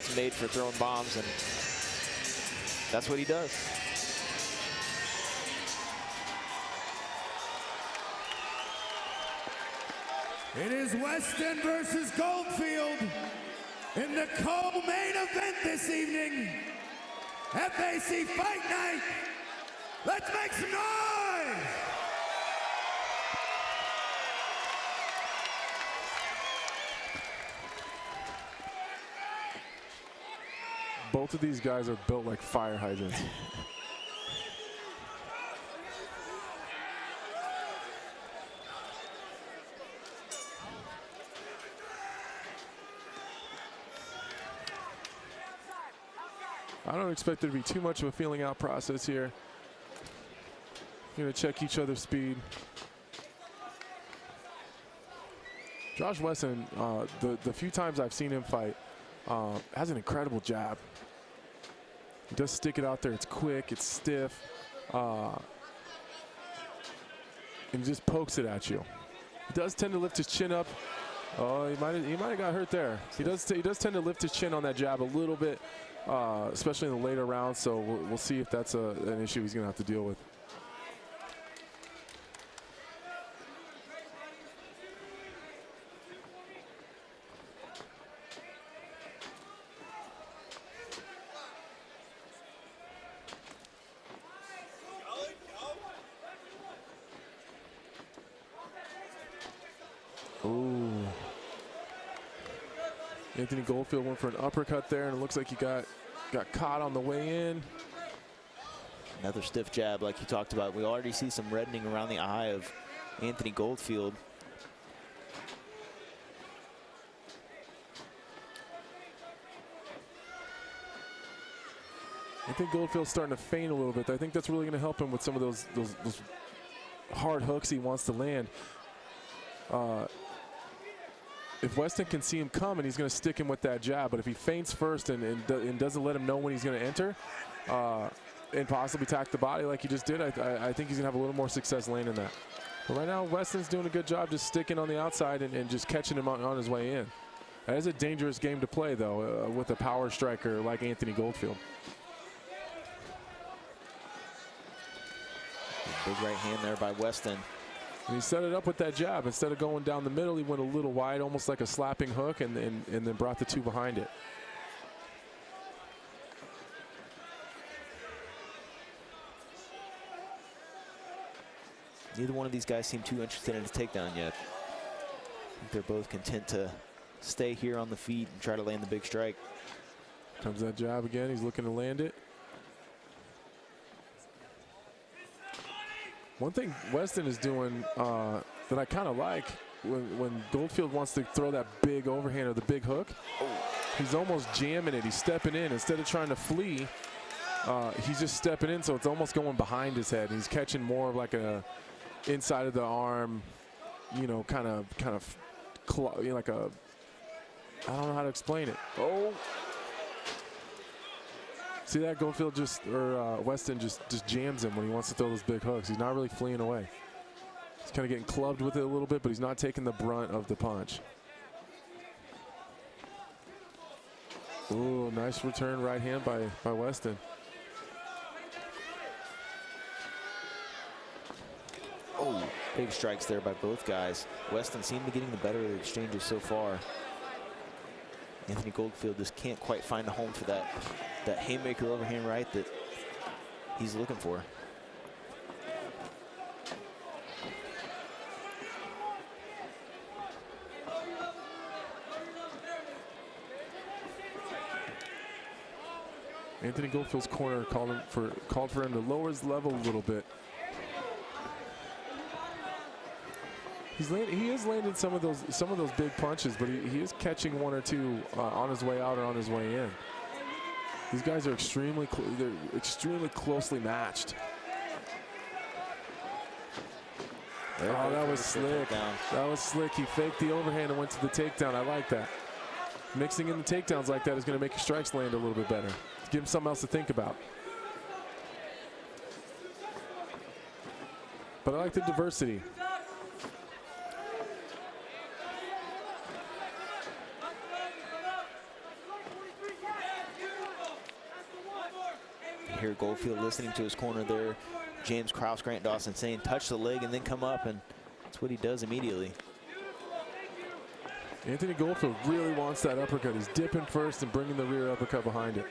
It's made for throwing bombs, and that's what he does. It is Weston versus Goldfield in the co-main event this evening. FAC Fight Night. Let's make some noise! Both of these guys are built like fire hydrants. I don't expect there to be too much of a feeling out process here. You're going to check each other's speed. Josh Weston, the few times I've seen him fight, has an incredible jab. He does stick it out there. It's quick, it's stiff, and he just pokes it at you. He does tend to lift his chin up. Oh, he might have got hurt there. He does tend to lift his chin on that jab a little bit, especially in the later rounds. So we'll see if that's an issue he's going to have to deal with. Ooh. Anthony Goldfield went for an uppercut there, and it looks like he got caught on the way in. Another stiff jab like you talked about. We already see some reddening around the eye of Anthony Goldfield. I think Goldfield's starting to feint a little bit. I think that's really going to help him with some of those hard hooks he wants to land. If Weston can see him coming, he's going to stick him with that jab. But if he feints first and doesn't let him know when he's going to enter, and possibly tack the body like he just did, I think he's going to have a little more success landing that. But right now, Weston's doing a good job just sticking on the outside and just catching him on his way in. That is a dangerous game to play, though, with a power striker like Anthony Goldfield. Big right hand there by Weston. And he set it up with that jab. Instead of going down the middle, he went a little wide, almost like a slapping hook, and then brought the two behind it. Neither one of these guys seem too interested in a takedown yet. I think they're both content to stay here on the feet and try to land the big strike. Comes that jab again. He's looking to land it. One thing Weston is doing that I kind of like, when Goldfield wants to throw that big overhand or the big hook, he's almost jamming it. He's stepping in. Instead of trying to flee, he's just stepping in, so it's almost going behind his head. He's catching more of like a inside of the arm, you know, kind of like a, I don't know how to explain it. Oh. See that? Goldfield Weston just jams him when he wants to throw those big hooks. He's not really fleeing away. He's kind of getting clubbed with it a little bit, but he's not taking the brunt of the punch. Ooh, nice return right hand by Weston. Oh, big strikes there by both guys. Weston seemed to be getting the better of the exchanges so far. Anthony Goldfield just can't quite find a home for that haymaker overhand right that he's looking for. Anthony Goldfield's corner called for him to lower his level a little bit. He is landing some of those big punches, but he is catching one or two on his way out or on his way in. These guys are extremely closely matched. Oh, that was slick. That was slick. He faked the overhand and went to the takedown. I like that. Mixing in the takedowns like that is going to make your strikes land a little bit better. Give him something else to think about. But I like the diversity. hear Goldfield listening to his corner there. James Krause, Grant Dawson saying, touch the leg and then come up, and that's what he does immediately. Anthony Goldfield really wants that uppercut. He's dipping first and bringing the rear uppercut behind it.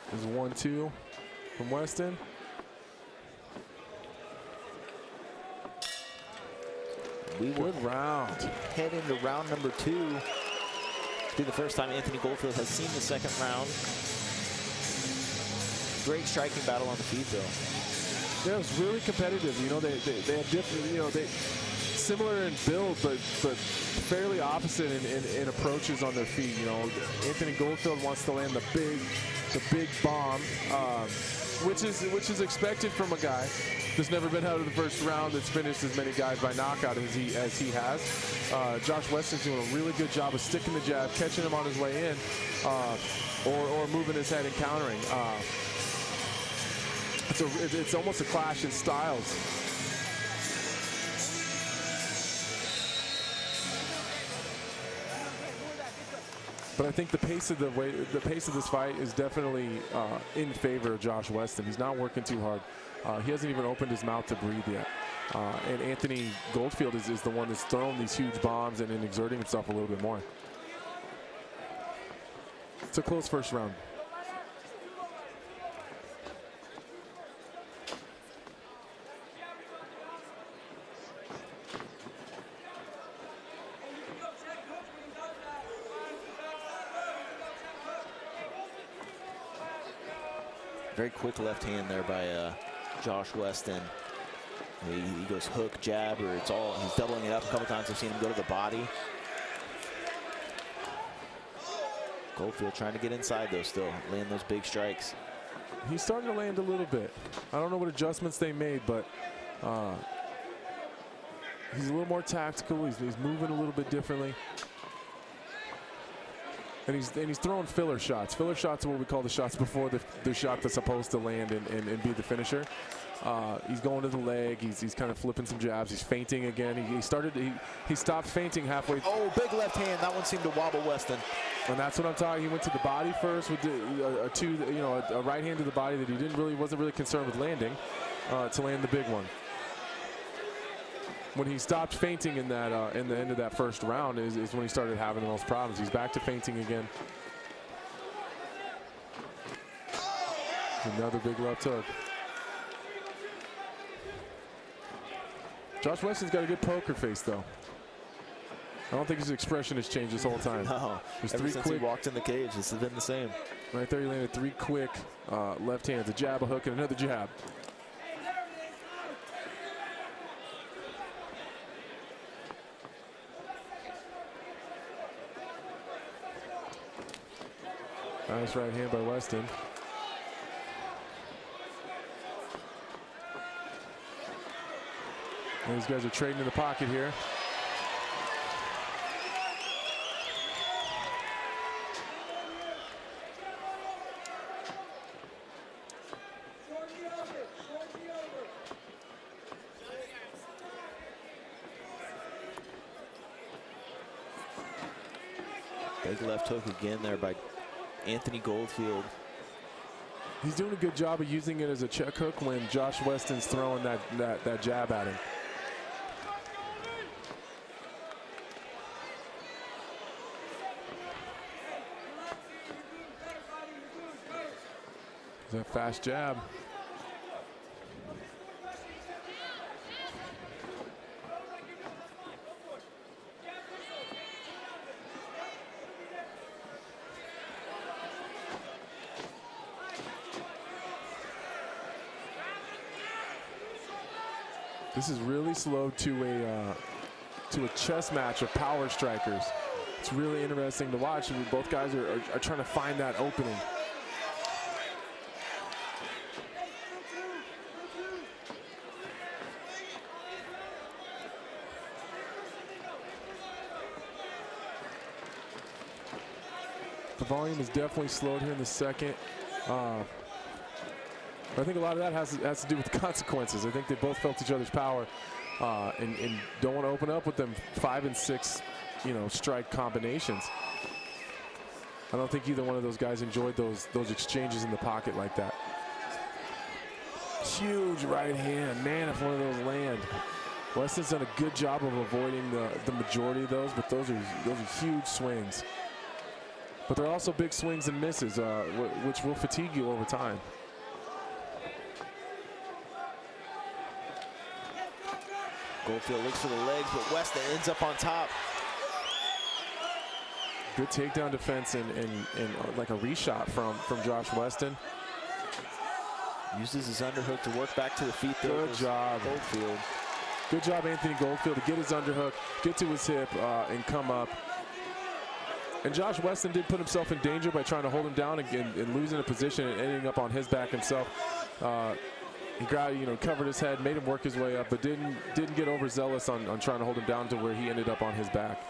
There's 1-2 from Weston. We will Good round. head into round number 2. It'll be the first time Anthony Goldfield has seen the second round. Great striking battle on the feet, though. Yeah, it was really competitive. You know, they had different, you know, they similar in build, but fairly opposite in approaches on their feet. You know, Anthony Goldfield wants to land the big bomb, which is expected from a guy that's never been out of the first round, that's finished as many guys by knockout as he has. Josh Weston's doing a really good job of sticking the jab, catching him on his way in, or moving his head and countering. It's almost a clash in styles. But I think the pace of this fight is definitely in favor of Josh Weston. He's not working too hard. He hasn't even opened his mouth to breathe yet. And Anthony Goldfield is the one that's thrown these huge bombs and exerting himself a little bit more. It's a close first round. Very quick left hand there by Josh Weston. He goes hook, jab, or he's doubling it up a couple times. I've seen him go to the body. Goldfield trying to get inside though still, land those big strikes. He's starting to land a little bit. I don't know what adjustments they made, but he's a little more tactical. He's moving a little bit differently. And he's throwing filler shots. Filler shots are what we call the shots before the shot that's supposed to land and be the finisher. He's going to the leg. He's kind of flipping some jabs. He's feinting again. He stopped feinting halfway. Oh, big left hand. That one seemed to wobble Weston. And that's what I'm talking. He went to the body first with a right hand to the body that he wasn't really concerned with landing to land the big one. When he stopped feinting in the end of that first round is when he started having the most problems. He's back to feinting again. Another big left hook. Josh Weston's got a good poker face, though. I don't think his expression has changed this whole time. No, ever since he walked in the cage, this has been the same. Right there, he landed 3 quick left hands, a jab, a hook, and another jab. Nice right hand by Weston. And these guys are trading in the pocket here. Big left hook again there by Anthony Goldfield. He's doing a good job of using it as a check hook when Josh Weston's throwing that jab at him. It's a fast jab. This is really slow to a chess match of power strikers. It's really interesting to watch. Both guys are trying to find that opening. volume is definitely slowed here in the second. I think a lot of that has to do with the consequences. I think they both felt each other's power and don't want to open up with them 5 and 6, strike combinations. I don't think either one of those guys enjoyed those exchanges in the pocket like that. Huge right hand, man, if one of those land. Weston's done a good job of avoiding the majority of those, but those are huge swings. But they're also big swings and misses, which will fatigue you over time. Goldfield looks for the legs, but Weston ends up on top. Good takedown defense and like a reshot from Josh Weston. Uses his underhook to work back to the feet there. Good job. Goldfield. Good job, Anthony Goldfield, to get his underhook, get to his hip, and come up. And Josh Weston did put himself in danger by trying to hold him down and losing a position and ending up on his back himself. He covered his head, made him work his way up, but didn't get overzealous on trying to hold him down to where he ended up on his back.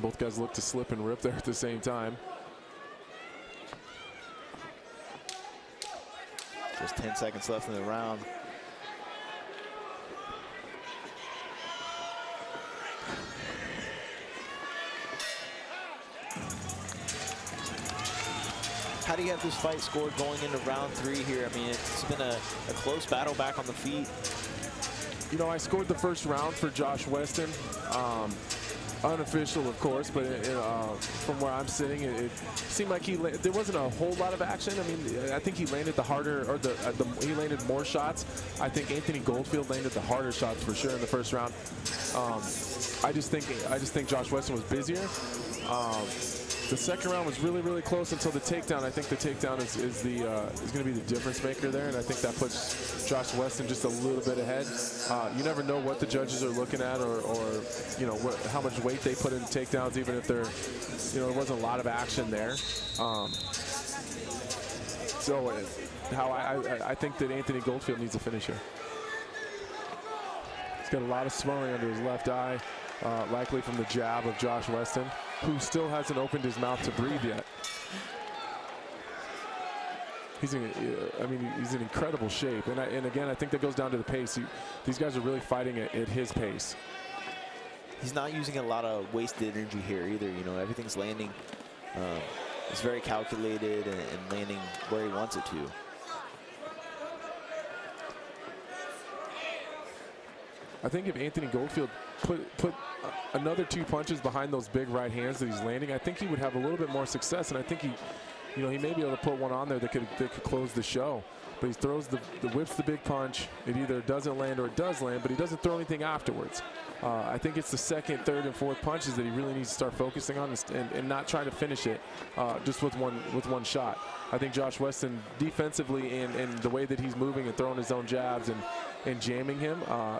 Both guys look to slip and rip there at the same time. Just 10 seconds left in the round. How do you have this fight scored going into round 3 here? I mean, it's been a close battle back on the feet. I scored the first round for Josh Weston. Unofficial, of course, but from where I'm sitting, it seemed like there wasn't a whole lot of action. I mean, I think he landed the harder, or he landed more shots. I think Anthony Goldfield landed the harder shots for sure in the first round. I just think Josh Weston was busier. The second round was really, really close until the takedown. I think the takedown is going to be the difference maker there, and I think that puts Josh Weston just a little bit ahead. You never know what the judges are looking at, or how much weight they put in takedowns, even if there wasn't a lot of action there. I think that Anthony Goldfield needs a finish here. He's got a lot of swelling under his left eye, likely from the jab of Josh Weston, who still hasn't opened his mouth to breathe yet. He's in incredible shape, and again, I think that goes down to the pace. These guys are really fighting at his pace. He's not using a lot of wasted energy here either. Everything's landing. It's very calculated and landing where he wants it to. I think if Anthony Goldfield put another 2 punches behind those big right hands that he's landing, I think he would have a little bit more success, and I think he may be able to put one on there that could close the show. But he throws whips the big punch. It either doesn't land or it does land, but he doesn't throw anything afterwards. I think it's the second, third, and fourth punches that he really needs to start focusing on and not trying to finish it just with one shot. I think Josh Weston defensively and the way that he's moving and throwing his own jabs and jamming him,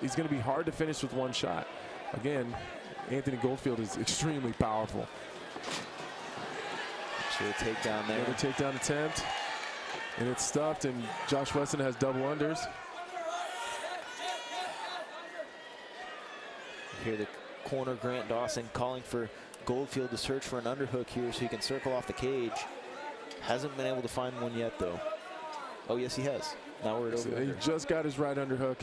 he's going to be hard to finish with one shot. Again, Anthony Goldfield is extremely powerful. Sure, takedown there. Another takedown attempt, and it's stuffed, and Josh Weston has double unders. Here the corner, Grant Dawson, calling for Goldfield to search for an underhook here so he can circle off the cage. Hasn't been able to find one yet, though. Oh, yes, he has. Now we're over. He just got his right underhook.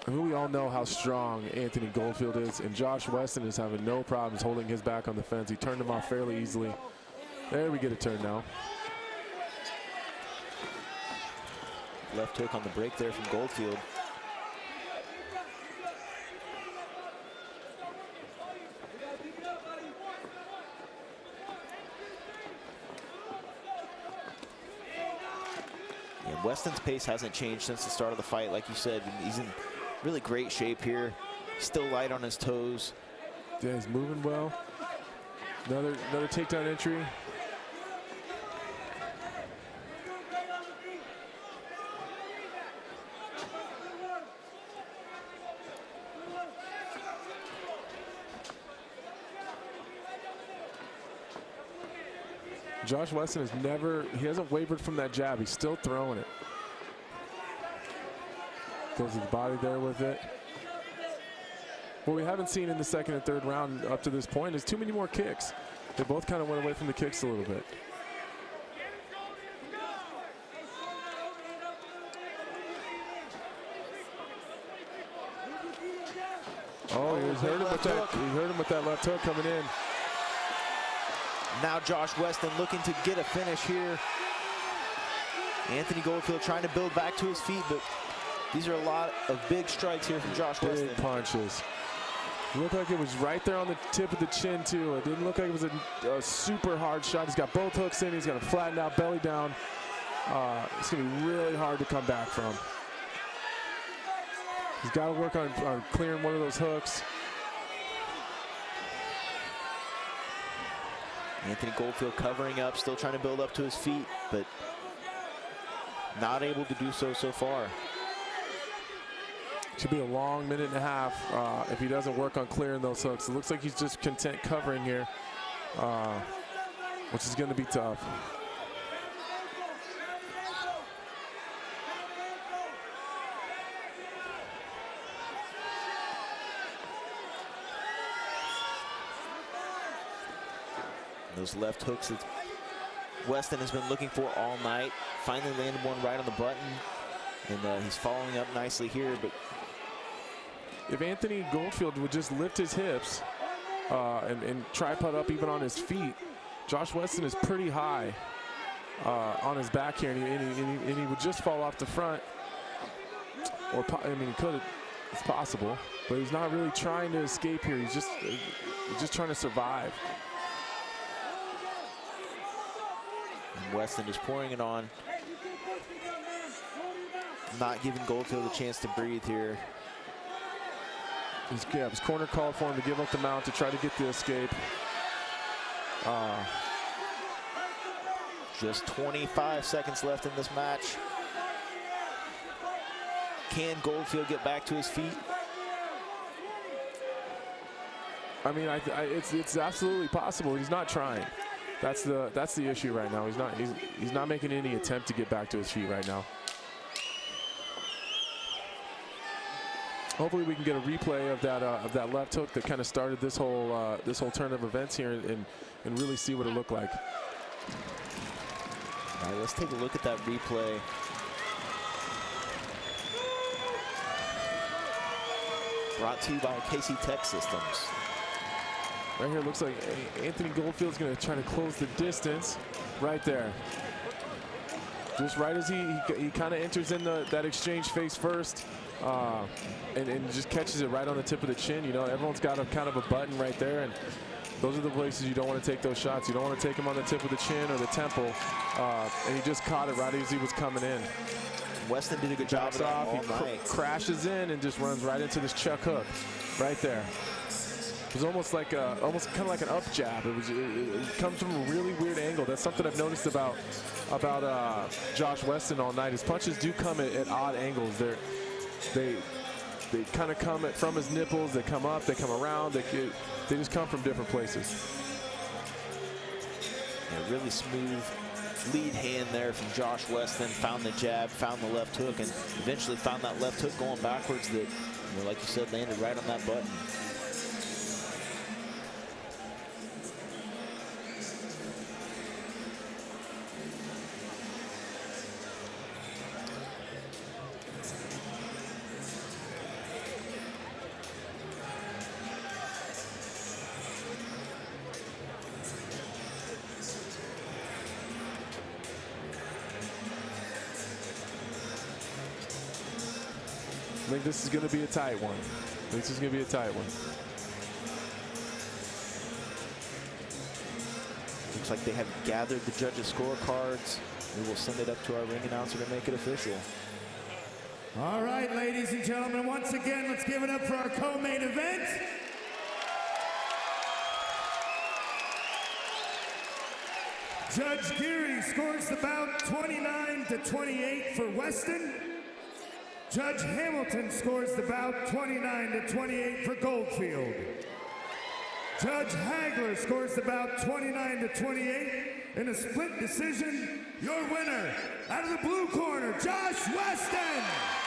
I mean, we all know how strong Anthony Goldfield is, and Josh Weston is having no problems holding his back on the fence. He turned him off fairly easily. There we get a turn now. Left hook on the break there from Goldfield. Yeah, Weston's pace hasn't changed since the start of the fight. Like you said, he's in really great shape here. Still light on his toes. Yeah, he's moving well. Another takedown entry. Josh Weston he hasn't wavered from that jab. He's still throwing it. Goes to the body there with it. What we haven't seen in the second and third round up to this point is too many more kicks. They both kind of went away from the kicks a little bit. Oh, he heard him with that left hook coming in. Now Josh Weston looking to get a finish here. Anthony Goldfield trying to build back to his feet, but these are a lot of big strikes here from Josh Weston. Big punches. It looked like it was right there on the tip of the chin, too. It didn't look like it was a super hard shot. He's got both hooks in. He's got to flatten out, belly down. It's going to be really hard to come back from. He's got to work on clearing one of those hooks. Anthony Goldfield covering up, still trying to build up to his feet, but not able to do so far. Should be a long minute and a half if he doesn't work on clearing those hooks. It looks like he's just content covering here, which is going to be tough. Those left hooks that Weston has been looking for all night. Finally landed one right on the button. And he's following up nicely here. But if Anthony Goldfield would just lift his hips and tripod up even on his feet, Josh Weston is pretty high on his back here, and he would just fall off the front. Or, I mean, he could. It's possible. But he's not really trying to escape here. He's just trying to survive. Weston is pouring it on, not giving Goldfield a chance to breathe here. His corner called for him to give up the mount to try to get the escape. Just 25 seconds left in this match. Can Goldfield get back to his feet? I mean, it's absolutely possible. He's not trying. That's the issue right now. He's not making any attempt to get back to his feet right now. Hopefully we can get a replay of that left hook that kind of started this whole turn of events here and really see what it looked like. All right, let's take a look at that replay. Brought to you by KC Tech Systems. Right here, looks like Anthony Goldfield's going to try to close the distance right there. Just right as he kind of enters in that exchange face first and just catches it right on the tip of the chin. You know, everyone's got a kind of a button right there, and those are the places you don't want to take those shots. You don't want to take them on the tip of the chin or the temple, and he just caught it right as he was coming in. Weston did a good job of that all night. Crashes in and just runs right into this chuck hook right there. It was almost kind of like an up jab. It comes from a really weird angle. That's something I've noticed about Josh Weston all night. His punches do come at odd angles. They kind of come from his nipples. They come up. They come around. They just come from different places. Yeah, really smooth lead hand there from Josh Weston. Found the jab, found the left hook, and eventually found that left hook going backwards that, like you said, landed right on that button. I think this is going to be a tight one. Looks like they have gathered the judges' scorecards. We will send it up to our ring announcer to make it official. All right, ladies and gentlemen, once again, let's give it up for our co-main event. Judge Geary scores the bout 29-28 for Weston. Judge Hamilton scores the bout 29-28 for Goldfield. Judge Hagler scores the bout 29-28 In a split decision, your winner, out of the blue corner, Josh Weston.